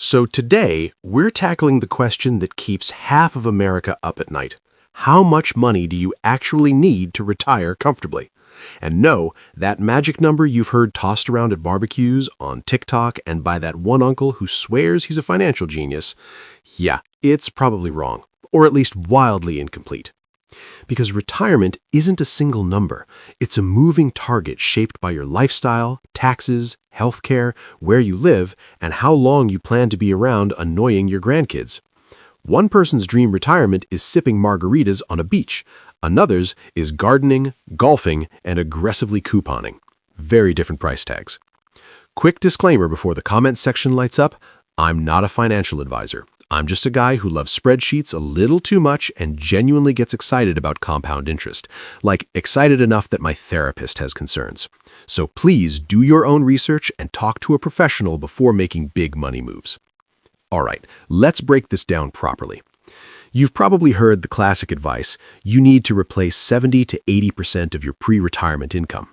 So today, we're tackling the question that keeps half of America up at night. How much money do you actually need to retire comfortably? And no, that magic number you've heard tossed around at barbecues, on TikTok, and by that one uncle who swears he's a financial genius, yeah, it's probably wrong, or at least wildly incomplete. Because retirement isn't a single number. It's a moving target shaped by your lifestyle, taxes, healthcare, where you live, and how long you plan to be around annoying your grandkids. One person's dream retirement is sipping margaritas on a beach. Another's is gardening, golfing, and aggressively couponing. Very different price tags. Quick disclaimer before the comments section lights up, I'm not a financial advisor. I'm just a guy who loves spreadsheets a little too much and genuinely gets excited about compound interest. Like, excited enough that my therapist has concerns. So please do your own research and talk to a professional before making big money moves. All right, let's break this down properly. You've probably heard the classic advice, you need to replace 70 to 80% of your pre-retirement income.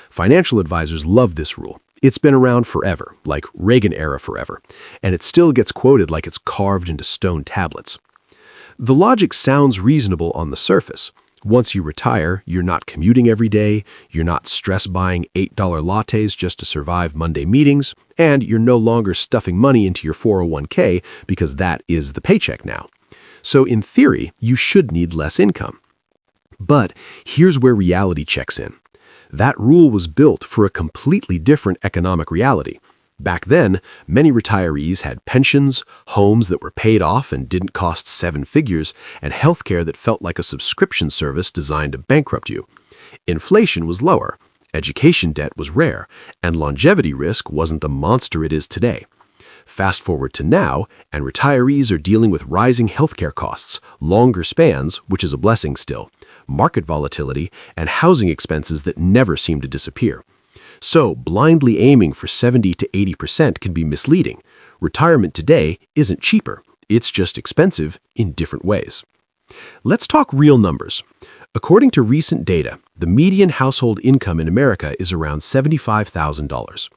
Financial advisors love this rule. It's been around forever, like Reagan-era forever, and it still gets quoted like it's carved into stone tablets. The logic sounds reasonable on the surface. Once you retire, you're not commuting every day, you're not stress buying $8 lattes just to survive Monday meetings, and you're no longer stuffing money into your 401k because that is the paycheck now. So in theory, you should need less income. But here's where reality checks in. That rule was built for a completely different economic reality. Back then, many retirees had pensions, homes that were paid off and didn't cost seven figures, and healthcare that felt like a subscription service designed to bankrupt you. Inflation was lower, education debt was rare, and longevity risk wasn't the monster it is today. Fast forward to now, and retirees are dealing with rising healthcare costs, longer spans, which is a blessing still, market volatility, and housing expenses that never seem to disappear. So, blindly aiming for 70 to 80% can be misleading. Retirement today isn't cheaper. It's just expensive in different ways. Let's talk real numbers. According to recent data, the median household income in America is around $75,000.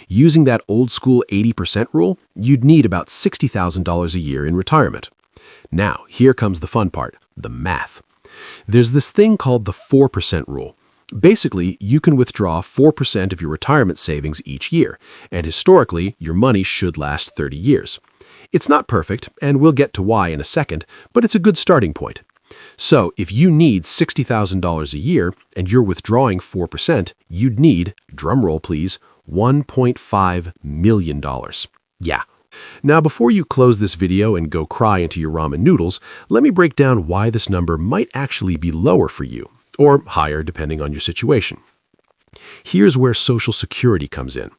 Using that old-school 80% rule, you'd need about $60,000 a year in retirement. Now, here comes the fun part, the math. There's this thing called the 4% rule. Basically, you can withdraw 4% of your retirement savings each year, and historically, your money should last 30 years. It's not perfect, and we'll get to why in a second, but it's a good starting point. So, if you need $60,000 a year and you're withdrawing 4%, you'd need, drumroll please, $1.5 million. Yeah. Now, before you close this video and go cry into your ramen noodles, let me break down why this number might actually be lower for you, or higher depending on your situation. Here's where Social Security comes in.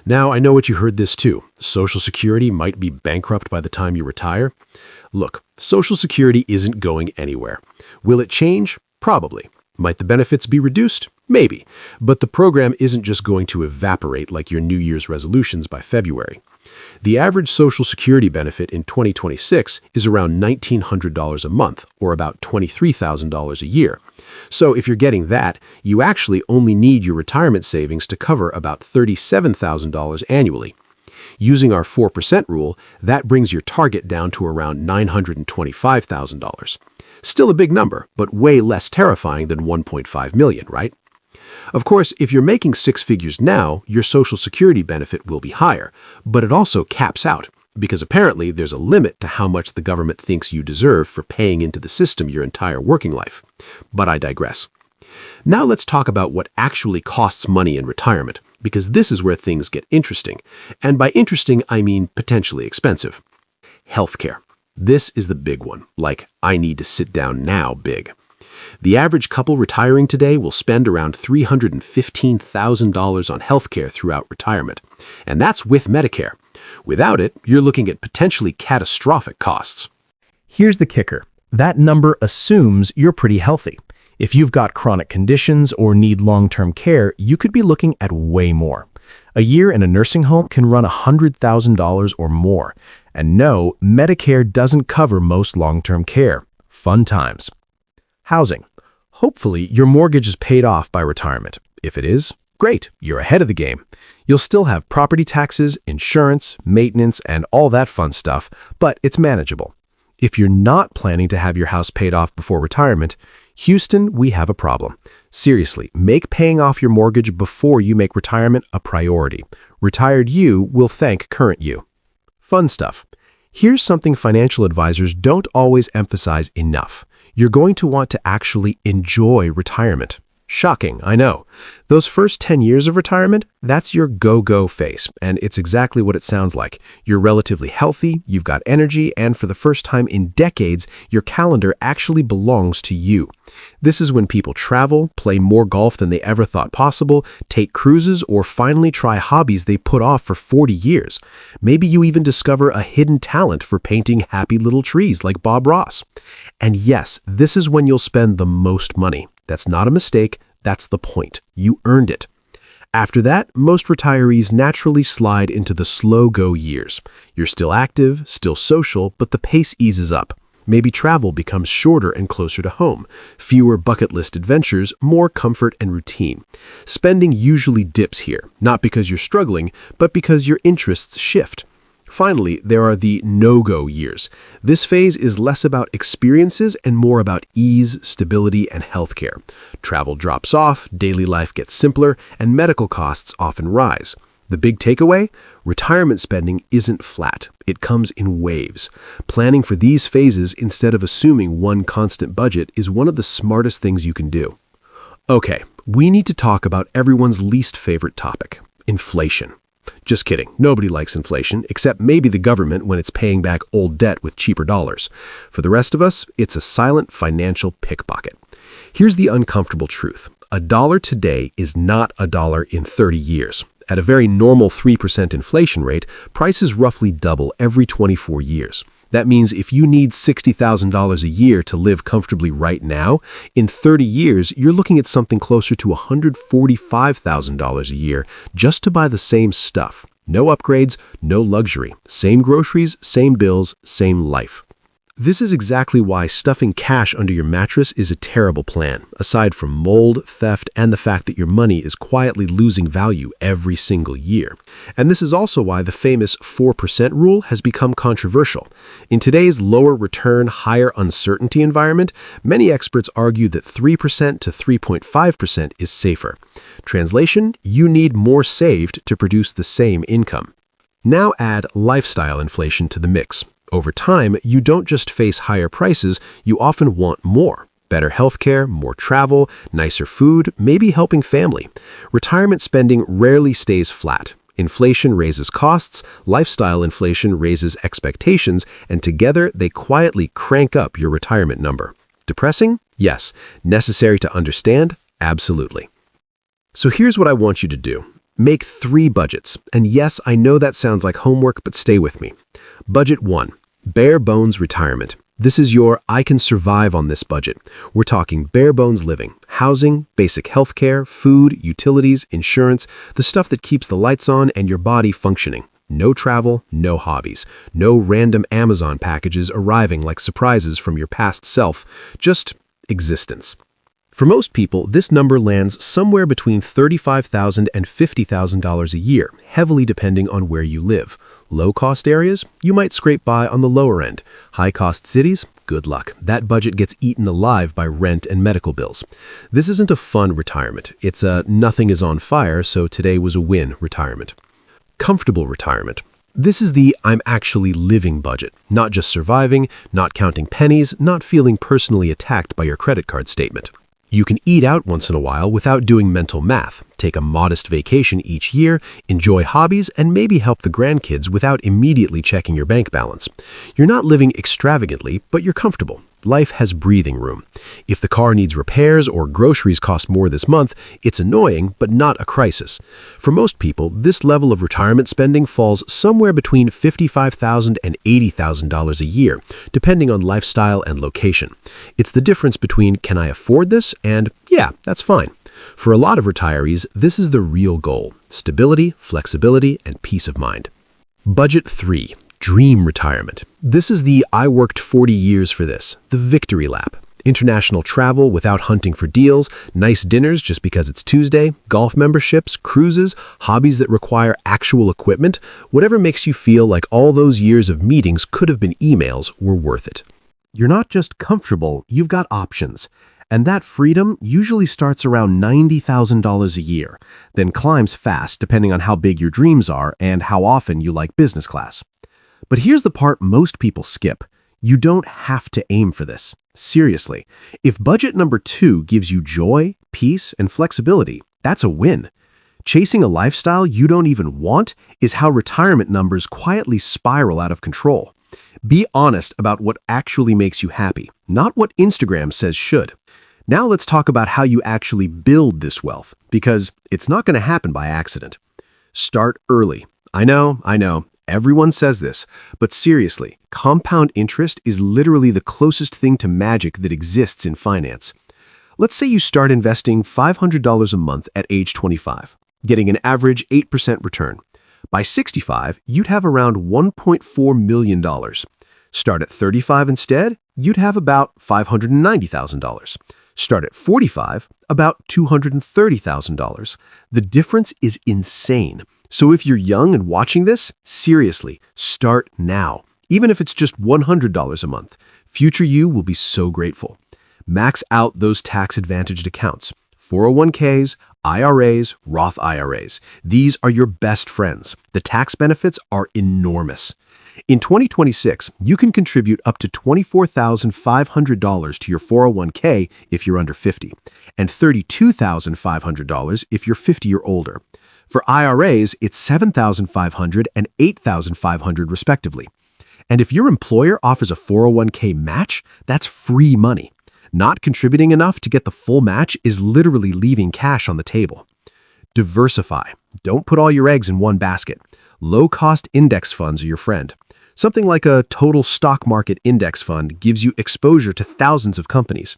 Now, I know what you heard this too. Social Security might be bankrupt by the time you retire. Look, Social Security isn't going anywhere. Will it change? Probably. Might the benefits be reduced? Maybe. But the program isn't just going to evaporate like your New Year's resolutions by February. The average Social Security benefit in 2026 is around $1,900 a month, or about $23,000 a year. So if you're getting that, you actually only need your retirement savings to cover about $37,000 annually. Using our 4% rule, that brings your target down to around $925,000. Still a big number, but way less terrifying than $1.5 million, right? Of course, if you're making six figures now, your Social Security benefit will be higher, but it also caps out, because apparently there's a limit to how much the government thinks you deserve for paying into the system your entire working life. But I digress. Now let's talk about what actually costs money in retirement, because this is where things get interesting. And by interesting, I mean potentially expensive. Healthcare. This is the big one, like I need to sit down now big. The average couple retiring today will spend around $315,000 on healthcare throughout retirement. And that's with Medicare. Without it, you're looking at potentially catastrophic costs. Here's the kicker. That number assumes you're pretty healthy. If you've got chronic conditions or need long-term care, you could be looking at way more. A year in a nursing home can run $100,000 or more. And no, Medicare doesn't cover most long-term care. Fun times. Housing. Hopefully, your mortgage is paid off by retirement. If it is, great, you're ahead of the game. You'll still have property taxes, insurance, maintenance, and all that fun stuff, but it's manageable. If you're not planning to have your house paid off before retirement, Houston, we have a problem. Seriously, make paying off your mortgage before you make retirement a priority. Retired you will thank current you. Fun stuff. Here's something financial advisors don't always emphasize enough. You're going to want to actually enjoy retirement. Shocking, I know. Those first 10 years of retirement, that's your go-go phase, and it's exactly what it sounds like. You're relatively healthy, you've got energy, and for the first time in decades, your calendar actually belongs to you. This is when people travel, play more golf than they ever thought possible, take cruises, or finally try hobbies they put off for 40 years. Maybe you even discover a hidden talent for painting happy little trees like Bob Ross. And yes, this is when you'll spend the most money. That's not a mistake, that's the point. You earned it. After that, most retirees naturally slide into the slow-go years. You're still active, still social, but the pace eases up. Maybe travel becomes shorter and closer to home, fewer bucket list adventures, more comfort and routine. Spending usually dips here, not because you're struggling, but because your interests shift. Finally, there are the no-go years. This phase is less about experiences and more about ease, stability, and healthcare. Travel drops off, daily life gets simpler, and medical costs often rise. The big takeaway? Retirement spending isn't flat. It comes in waves. Planning for these phases instead of assuming one constant budget is one of the smartest things you can do. Okay, we need to talk about everyone's least favorite topic, inflation. Just kidding, nobody likes inflation, except maybe the government when it's paying back old debt with cheaper dollars. For the rest of us, it's a silent financial pickpocket. Here's the uncomfortable truth. A dollar today is not a dollar in 30 years. At a very normal 3% inflation rate, prices roughly double every 24 years. That means if you need $60,000 a year to live comfortably right now, in 30 years, you're looking at something closer to $145,000 a year just to buy the same stuff. No upgrades, no luxury. Same groceries, same bills, same life. This is exactly why stuffing cash under your mattress is a terrible plan, aside from mold, theft, and the fact that your money is quietly losing value every single year. And this is also why the famous 4% rule has become controversial. In today's lower return, higher uncertainty environment, many experts argue that 3% to 3.5% is safer. Translation, you need more saved to produce the same income. Now add lifestyle inflation to the mix. Over time, you don't just face higher prices, you often want more. Better healthcare, more travel, nicer food, maybe helping family. Retirement spending rarely stays flat. Inflation raises costs, lifestyle inflation raises expectations, and together they quietly crank up your retirement number. Depressing? Yes. Necessary to understand? Absolutely. So here's what I want you to do. Make 3 budgets. And yes, I know that sounds like homework, but stay with me. Budget 1. Bare bones retirement. This is your I can survive on this budget. We're talking bare bones living, housing, basic healthcare, food, utilities, insurance, the stuff that keeps the lights on and your body functioning. No travel, no hobbies, no random Amazon packages arriving like surprises from your past self, just existence. For most people, this number lands somewhere between $35,000 and $50,000 a year, heavily depending on where you live. Low-cost areas, you might scrape by on the lower end. High-cost cities, good luck. That budget gets eaten alive by rent and medical bills. This isn't a fun retirement. It's a nothing is on fire, so today was a win retirement. Comfortable retirement. This is the I'm actually living budget, not just surviving, not counting pennies, not feeling personally attacked by your credit card statement. You can eat out once in a while without doing mental math, take a modest vacation each year, enjoy hobbies, and maybe help the grandkids without immediately checking your bank balance. You're not living extravagantly, but you're comfortable. Life has breathing room. If the car needs repairs or groceries cost more this month, it's annoying, but not a crisis. For most people, this level of retirement spending falls somewhere between $55,000 and $80,000 a year, depending on lifestyle and location. It's the difference between can I afford this and yeah, that's fine. For a lot of retirees, this is the real goal: stability, flexibility, and peace of mind. Budget 3. Dream retirement. This is the I worked 40 years for this, the victory lap. International travel without hunting for deals, nice dinners just because it's Tuesday, golf memberships, cruises, hobbies that require actual equipment, whatever makes you feel like all those years of meetings could have been emails were worth it. You're not just comfortable, you've got options. And that freedom usually starts around $90,000 a year, then climbs fast depending on how big your dreams are and how often you like business class. But here's the part most people skip. You don't have to aim for this. Seriously, if budget number 2 gives you joy, peace, and flexibility, that's a win. Chasing a lifestyle you don't even want is how retirement numbers quietly spiral out of control. Be honest about what actually makes you happy, not what Instagram says should. Now let's talk about how you actually build this wealth, because it's not going to happen by accident. Start early. I know. Everyone says this, but seriously, compound interest is literally the closest thing to magic that exists in finance. Let's say you start investing $500 a month at age 25, getting an average 8% return. By 65, you'd have around $1.4 million. Start at 35 instead, you'd have about $590,000. Start at 45, about $230,000. The difference is insane. So if you're young and watching this, seriously, start now. Even if it's just $100 a month, future you will be so grateful. Max out those tax-advantaged accounts. 401ks, IRAs, Roth IRAs. These are your best friends. The tax benefits are enormous. In 2026, you can contribute up to $24,500 to your 401k if you're under 50, and $32,500 if you're 50 or older. For IRAs, it's $7,500 and $8,500 respectively. And if your employer offers a 401k match, that's free money. Not contributing enough to get the full match is literally leaving cash on the table. Diversify. Don't put all your eggs in one basket. Low-cost index funds are your friend. Something like a total stock market index fund gives you exposure to thousands of companies.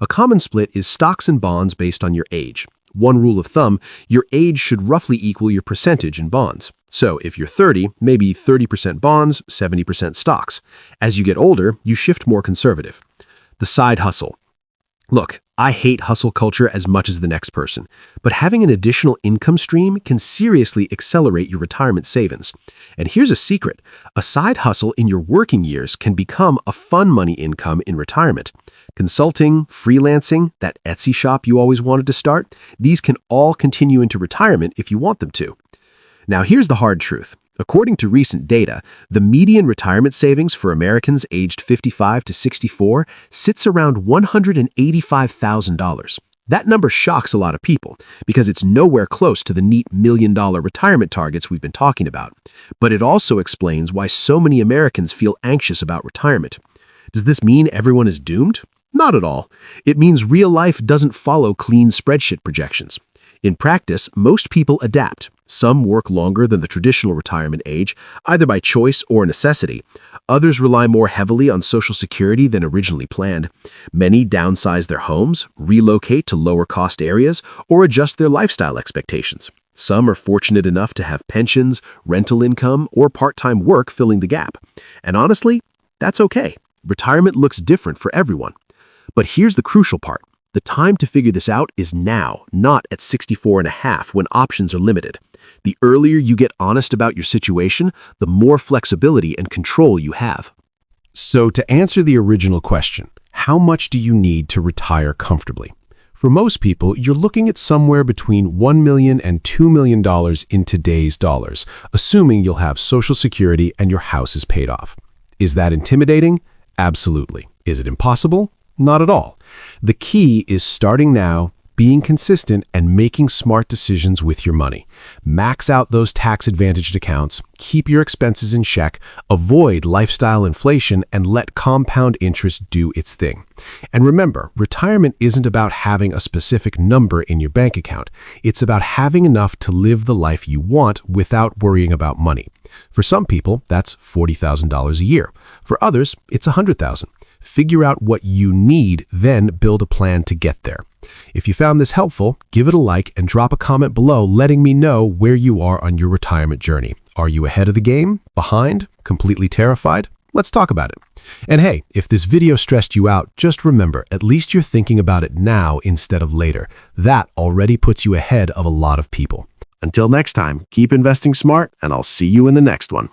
A common split is stocks and bonds based on your age. One rule of thumb, your age should roughly equal your percentage in bonds. So if you're 30, maybe 30% bonds, 70% stocks. As you get older, you shift more conservative. The side hustle. Look, I hate hustle culture as much as the next person, but having an additional income stream can seriously accelerate your retirement savings. And here's a secret. A side hustle in your working years can become a fun money income in retirement. Consulting, freelancing, that Etsy shop you always wanted to start, these can all continue into retirement if you want them to. Now here's the hard truth. According to recent data, the median retirement savings for Americans aged 55 to 64 sits around $185,000. That number shocks a lot of people because it's nowhere close to the neat $1 million retirement targets we've been talking about. But it also explains why so many Americans feel anxious about retirement. Does this mean everyone is doomed? Not at all. It means real life doesn't follow clean spreadsheet projections. In practice, most people adapt. Some work longer than the traditional retirement age, either by choice or necessity. Others rely more heavily on Social Security than originally planned. Many downsize their homes, relocate to lower-cost areas, or adjust their lifestyle expectations. Some are fortunate enough to have pensions, rental income, or part-time work filling the gap. And honestly, that's okay. Retirement looks different for everyone. But here's the crucial part. The time to figure this out is now, not at 64 and a half when options are limited. The earlier you get honest about your situation, the more flexibility and control you have. So to answer the original question, how much do you need to retire comfortably? For most people, you're looking at somewhere between $1 million and $2 million in today's dollars, assuming you'll have Social Security and your house is paid off. Is that intimidating? Absolutely. Is it impossible? Not at all. The key is starting now, being consistent, and making smart decisions with your money. Max out those tax-advantaged accounts, keep your expenses in check, avoid lifestyle inflation, and let compound interest do its thing. And remember, retirement isn't about having a specific number in your bank account. It's about having enough to live the life you want without worrying about money. For some people, that's $40,000 a year. For others, it's $100,000. Figure out what you need, then build a plan to get there. If you found this helpful, give it a like and drop a comment below letting me know where you are on your retirement journey. Are you ahead of the game? Behind? Completely terrified? Let's talk about it. And hey, if this video stressed you out, just remember, at least you're thinking about it now instead of later. That already puts you ahead of a lot of people. Until next time, keep investing smart, and I'll see you in the next one.